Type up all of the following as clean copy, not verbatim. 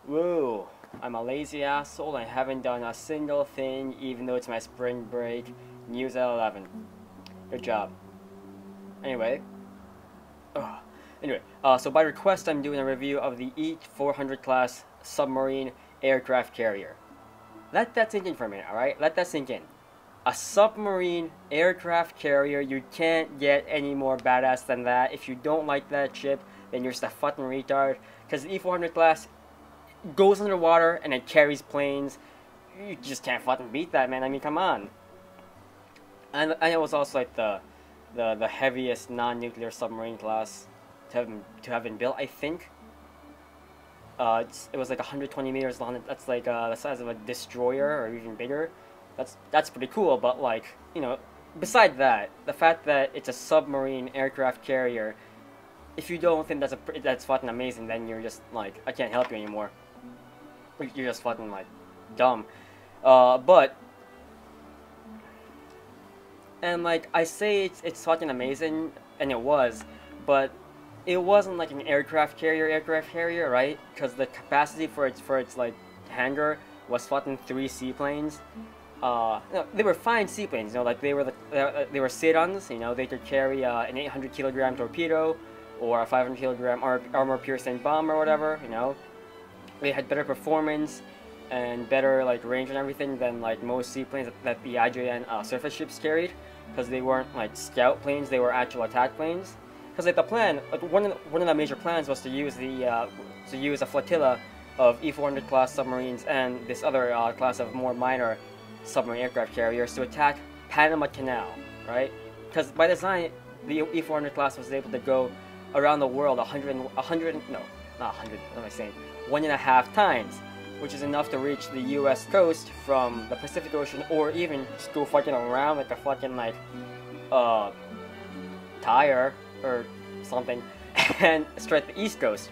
Woo! I'm a lazy asshole and I haven't done a single thing even though it's my spring break. News at 11. Good job. Anyway. Ugh. So by request I'm doing a review of the E400 class submarine aircraft carrier. Let that sink in for a minute, alright? Let that sink in. A submarine aircraft carrier, you can't get any more badass than that. If you don't like that ship, then you're just a fucking retard. Because the E400 class goes underwater and it carries planes. You just can't fucking beat that, man. I mean, come on. And it was also like the heaviest non-nuclear submarine class to have been built, I think. It was like 120 meters long. That's like the size of a destroyer or even bigger. That's pretty cool. But like, you know, beside that, the fact that it's a submarine aircraft carrier, if you don't think that's fucking amazing, then you're just like, I can't help you anymore. You're just fucking like dumb. And like I say, it's fucking amazing, and it was, but it wasn't like an aircraft carrier, right? Because the capacity for its like hangar was fucking 3 seaplanes. No, they were fine seaplanes, you know, like they were sedans, you know, they could carry an 800 kilogram torpedo or a 500 kilogram armor piercing bomb or whatever, you know. They had better performance and better like range and everything than like most seaplanes that the IJN surface ships carried, because they weren't like scout planes, they were actual attack planes. Because like the plan, like one of the major plans was to use a flotilla of E400 class submarines and this other class of more minor submarine aircraft carriers to attack Panama Canal, right? Because by design, the E400 class was able to go around the world 1.5 times, which is enough to reach the U.S. coast from the Pacific Ocean, or even just go fucking around like a fucking like tire or something, and straight the East Coast.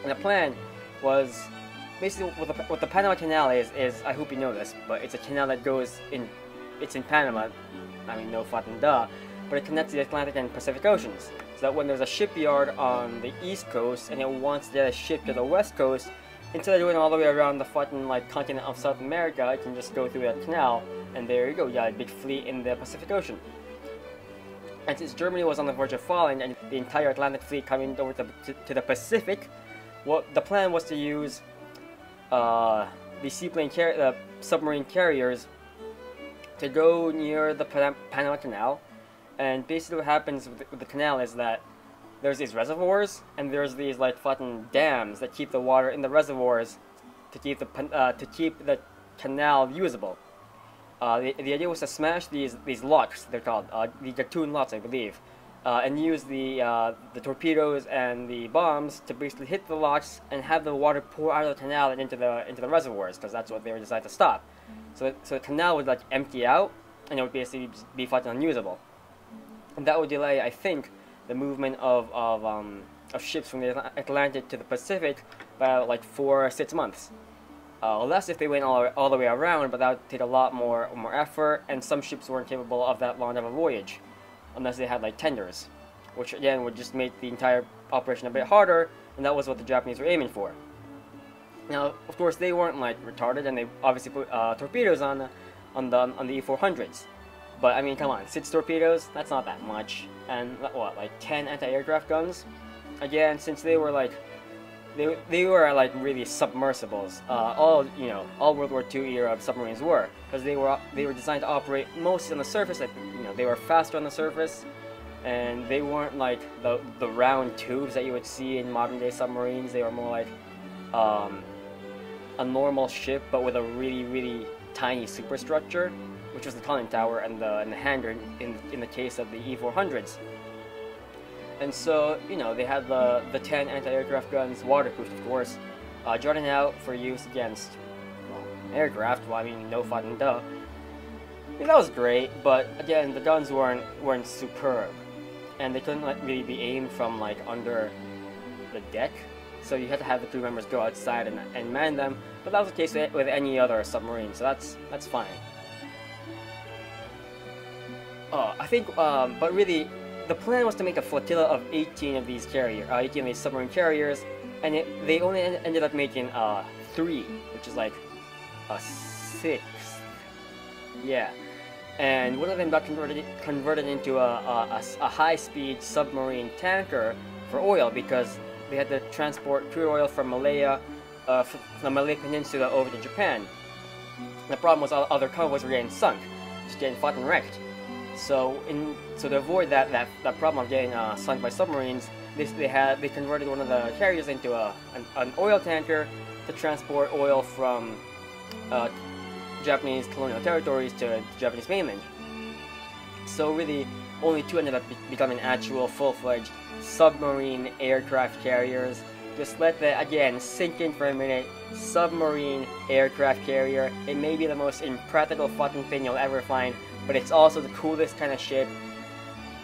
And the plan was basically what the Panama Canal is. I hope you know this, but it's a canal that goes in. It's in Panama. I mean, no fucking duh. But it connects the Atlantic and Pacific Oceans, so that when there's a shipyard on the East Coast and it wants to get a ship to the West Coast, instead of going all the way around the fucking like continent of South America, it can just go through that canal, and there you go. You got a big fleet in the Pacific Ocean. And since Germany was on the verge of falling and the entire Atlantic fleet coming over to the Pacific, the plan was to use the submarine carriers to go near the Panama Canal. And basically what happens with the canal is that there's these reservoirs, and there's these like fucking dams that keep the water in the reservoirs to keep the canal usable. The idea was to smash these locks, they're called the Gatun locks, I believe, and use the torpedoes and the bombs to basically hit the locks and have the water pour out of the canal and into the reservoirs, because that's what they were designed to stop. So the canal would like empty out, and it would basically be fucking unusable. And that would delay, I think, the movement of ships from the Atlantic to the Pacific by like 4 or 6 months. Less if they went all the way around, but that would take a lot more effort, and some ships weren't capable of that long of a voyage, unless they had like tenders, which again would just make the entire operation a bit harder, and that was what the Japanese were aiming for. Now, of course, they weren't like retarded, and they obviously put torpedoes on the E400s. But I mean, come on, 6 torpedoes, that's not that much. And what, like 10 anti-aircraft guns? Again, since they were like really submersibles. All World War II era submarines were, because they were designed to operate mostly on the surface. Like, you know, they were faster on the surface, and they weren't like the round tubes that you would see in modern day submarines. They were more like a normal ship, but with a really tiny superstructure, which was the conning tower and the hangar in the case of the E400s. And so, you know, they had the 10 anti-aircraft guns, waterproof of course, jutting out for use against, well, aircraft. Well, I mean, no fucking duh. I mean, that was great, but again, the guns weren't superb, and they couldn't like really be aimed from like under the deck. So you had to have the crew members go outside and man them. But that was the case with any other submarine, so that's fine. I think, but really, the plan was to make a flotilla of 18 of these submarine carriers, and they only ended up making 3, which is like a 6th. Yeah, and one of them got converted into a high-speed submarine tanker for oil because they had to transport crude oil from Malaya, from the Malay Peninsula over to Japan. The problem was all other convoys were getting sunk, just getting fucking wrecked. So to avoid that problem of getting sunk by submarines, they converted one of the carriers into an oil tanker to transport oil from Japanese colonial territories to the Japanese mainland. So really, only 2 ended up becoming actual full-fledged submarine aircraft carriers. Just let that, again, sink in for a minute. Submarine aircraft carrier. It may be the most impractical fucking thing you'll ever find, but it's also the coolest kind of ship,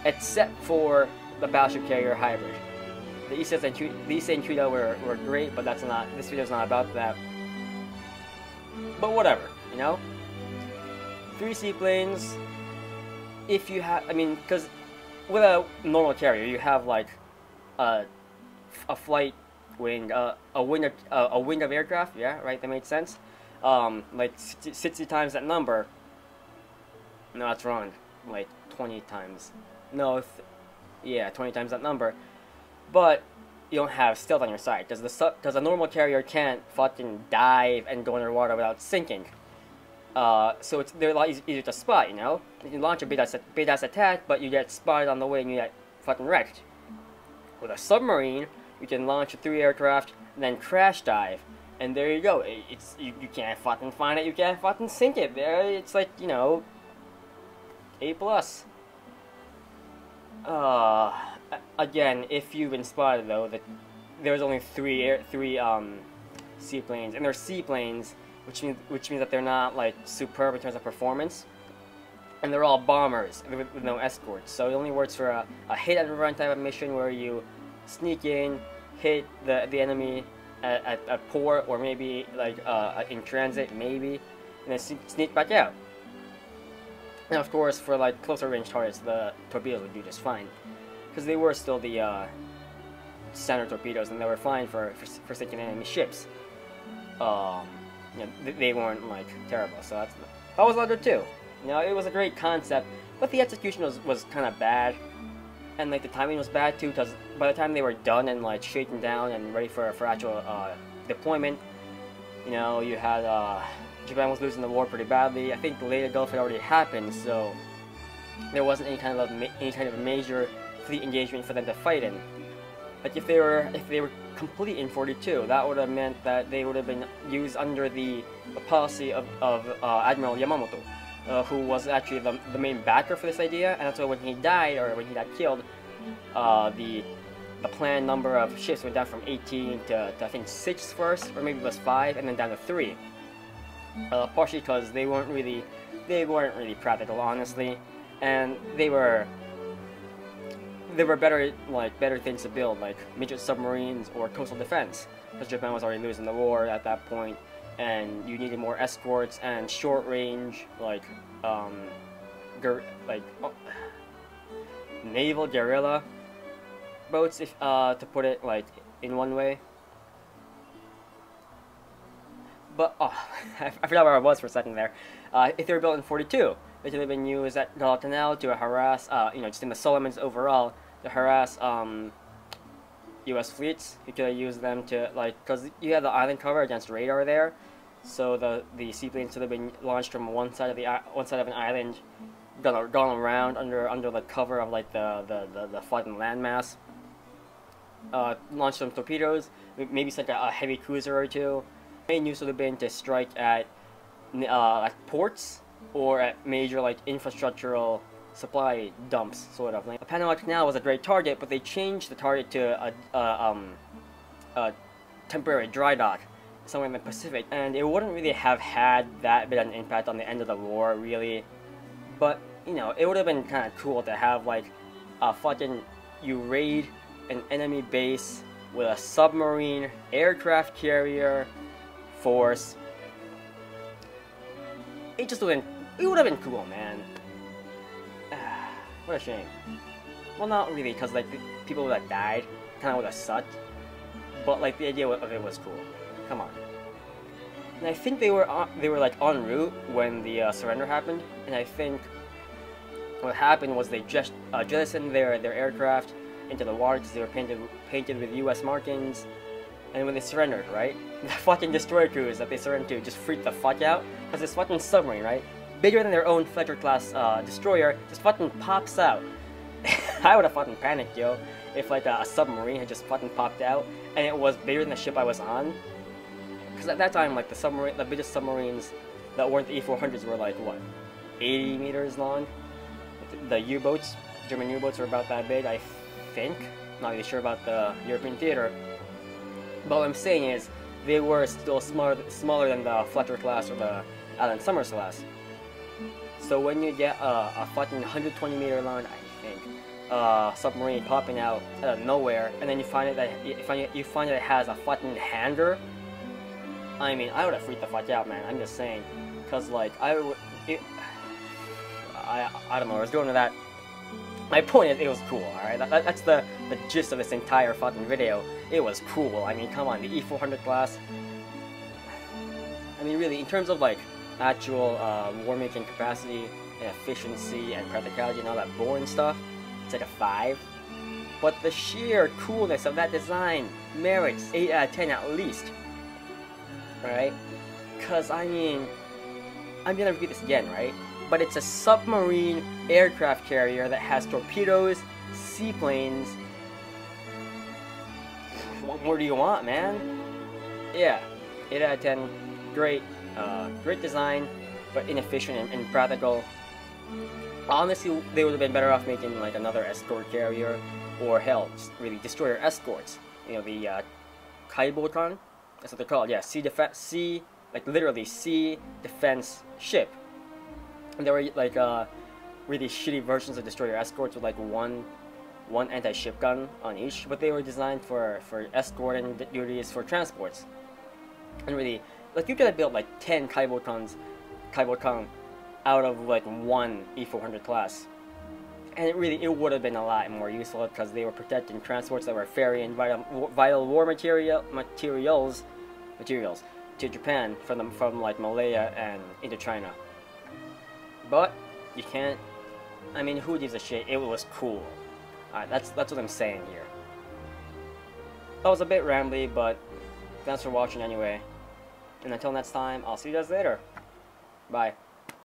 except for the battleship carrier hybrid. The Issa and Cuda were great, but this video's not about that. But whatever, you know? 3 seaplanes, if you have, I mean, because with a normal carrier, you have like a flight wing, a wing of aircraft, yeah, right, that made sense? Like 60 times that number. No, that's wrong. Like 20 times. No, yeah, 20 times that number. But you don't have stealth on your side, because a normal carrier can't fucking dive and go underwater without sinking. So they're a lot easier to spot, you know? You can launch a big-ass attack, but you get spotted on the way and you get fucking wrecked. With a submarine, you can launch 3 aircraft, and then crash dive. And there you go. You can't fucking find it, you can't fucking sink it. There, it's like, you know, A+. Again, if you've been spotted though, that there's only 3 seaplanes, and they're seaplanes, which means that they're not like superb in terms of performance, and they're all bombers with no escorts. So it only works for a hit and run type of mission where you sneak in, hit the enemy at port, or maybe like in transit, maybe, and then sneak back out. And of course, for like closer range targets, the torpedoes would do just fine, because they were still the standard torpedoes, and they were fine for sinking enemy ships. You know, they weren't like terrible, so that was all good too. You know, it was a great concept, but the execution was kind of bad, and like the timing was bad too, because by the time they were done and like shaken down and ready for actual deployment, you know, you had Japan was losing the war pretty badly. I think the Leyte Gulf had already happened, so there wasn't any kind of major fleet engagement for them to fight in. Like if they were complete in 42, that would have meant that they would have been used under the policy of Admiral Yamamoto, who was actually the main backer for this idea, and that's why when he died, or when he got killed, the planned number of ships went down from 18 to I think 6 first, or maybe it was 5, and then down to 3. Partially because they weren't really practical, honestly, and they were better things to build, like midget submarines or coastal defense, because Japan was already losing the war at that point, and you needed more escorts and short range naval guerrilla boats, if to put it like in one way. But I forgot where I was for a second there. If they were built in 42, they could have been used at Guadalcanal to harass, you know, just in the Solomons overall, to harass U.S. fleets. You could have used them to, like, because you have the island cover against radar there, so the seaplanes could have been launched from one side of an island, gone around under the cover of like the fucking landmass. Launch some torpedoes, maybe send a heavy cruiser or 2. Main use would have been to strike at ports or at major like infrastructural supply dumps, sort of. Like, the Panama Canal was a great target, but they changed the target to a temporary dry dock somewhere in the Pacific, and it wouldn't really have had that big an impact on the end of the war, really. But you know, it would have been kind of cool to have like a fucking you raid an enemy base with a submarine aircraft carrier force. It would have been cool, man. What a shame. Well, not really, because like the people that died kind of would have sucked. but like the idea of it was cool. Come on. And I think they were like en route when the surrender happened, and I think what happened was they just jettisoned their aircraft into the water because they were painted with U.S. markings. And when they surrendered, right, the fucking destroyer crews that they surrendered to just freaked the fuck out because this fucking submarine, right, bigger than their own Fletcher class destroyer, just fucking pops out. I would have fucking panicked, yo, if like a submarine had just fucking popped out and it was bigger than the ship I was on. Because at that time, like the biggest submarines that weren't the E400s were like what, 80 meters long. The U-boats, German U-boats, were about that big, I think. Not really sure about the European theater. But what I'm saying is, they were still smaller than the Fletcher class or the Alan Summers class. So when you get a fucking 120 meter long, I think, submarine popping out of nowhere, and then you find that it has a fucking hanger. I mean, I would have freaked the fuck out, man. I'm just saying, cause like I don't know. I was going to that. My point is, it was cool. All right, that's the gist of this entire fucking video. It was cool. I mean, come on, the E400 class. I mean, really, in terms of like actual war-making capacity and efficiency and practicality and all that boring stuff, it's like a 5. But the sheer coolness of that design merits 8 out of 10 at least. Right? Because, I mean, I'm gonna repeat this again, right? But it's a submarine aircraft carrier that has torpedoes, seaplanes. What more do you want, man? Yeah, 8 out of 10. Great, great design, but inefficient and impractical. Honestly, they would have been better off making like another escort carrier, or hell, really destroyer escorts. You know, the Kaibotron. That's what they're called. Yeah, sea, like literally sea defense ship. And there were like really shitty versions of destroyer escorts with like one anti-ship gun on each, but they were designed for escorting duties for transports. And really, like you could have built like 10 Kaibotron out of like one E400 class, and it would have been a lot more useful because they were protecting transports that were ferrying vital war materials to Japan from like Malaya and into China. But you can't. I mean, who gives a shit? It was cool. Alright, that's what I'm saying here. That was a bit rambly, but thanks for watching anyway. And until next time, I'll see you guys later. Bye.